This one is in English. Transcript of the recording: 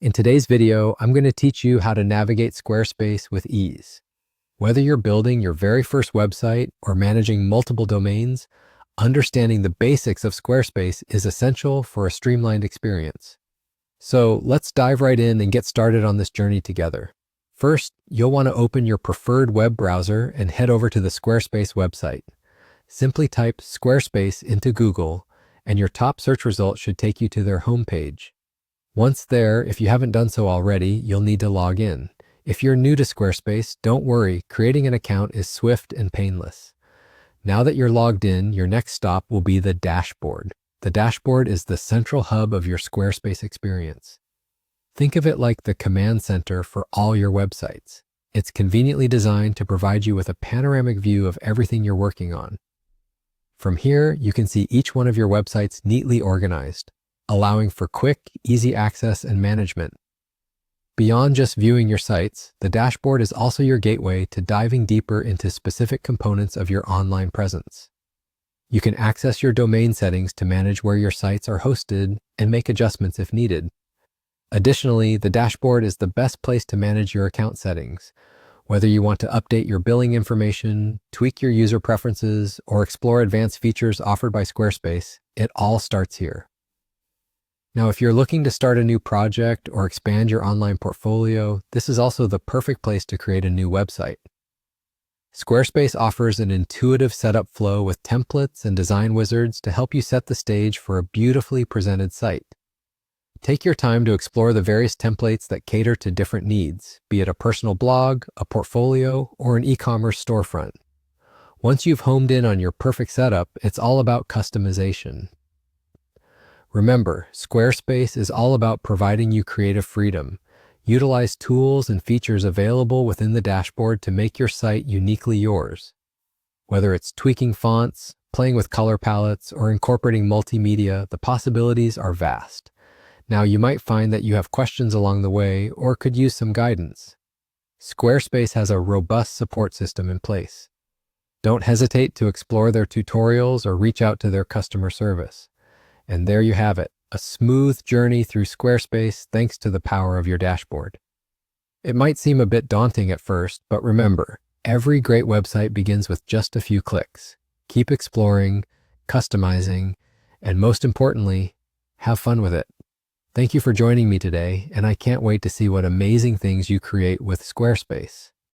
In today's video, I'm going to teach you how to navigate Squarespace with ease. Whether you're building your very first website or managing multiple domains, understanding the basics of Squarespace is essential for a streamlined experience. So let's dive right in and get started on this journey together. First, you'll want to open your preferred web browser and head over to the Squarespace website. Simply type Squarespace into Google, and your top search result should take you to their homepage. Once there, if you haven't done so already, you'll need to log in. If you're new to Squarespace, don't worry, creating an account is swift and painless. Now that you're logged in, your next stop will be the dashboard. The dashboard is the central hub of your Squarespace experience. Think of it like the command center for all your websites. It's conveniently designed to provide you with a panoramic view of everything you're working on. From here, you can see each one of your websites neatly organized, allowing for quick, easy access and management. Beyond just viewing your sites, the dashboard is also your gateway to diving deeper into specific components of your online presence. You can access your domain settings to manage where your sites are hosted and make adjustments if needed. Additionally, the dashboard is the best place to manage your account settings. Whether you want to update your billing information, tweak your user preferences, or explore advanced features offered by Squarespace, it all starts here. Now, if you're looking to start a new project or expand your online portfolio, this is also the perfect place to create a new website. Squarespace offers an intuitive setup flow with templates and design wizards to help you set the stage for a beautifully presented site. Take your time to explore the various templates that cater to different needs, be it a personal blog, a portfolio, or an e-commerce storefront. Once you've homed in on your perfect setup, it's all about customization. Remember, Squarespace is all about providing you creative freedom. Utilize tools and features available within the dashboard to make your site uniquely yours. Whether it's tweaking fonts, playing with color palettes, or incorporating multimedia, the possibilities are vast. Now, you might find that you have questions along the way or could use some guidance. Squarespace has a robust support system in place. Don't hesitate to explore their tutorials or reach out to their customer service. And there you have it, a smooth journey through Squarespace thanks to the power of your dashboard. It might seem a bit daunting at first, but remember, every great website begins with just a few clicks. Keep exploring, customizing, and most importantly, have fun with it. Thank you for joining me today, and I can't wait to see what amazing things you create with Squarespace.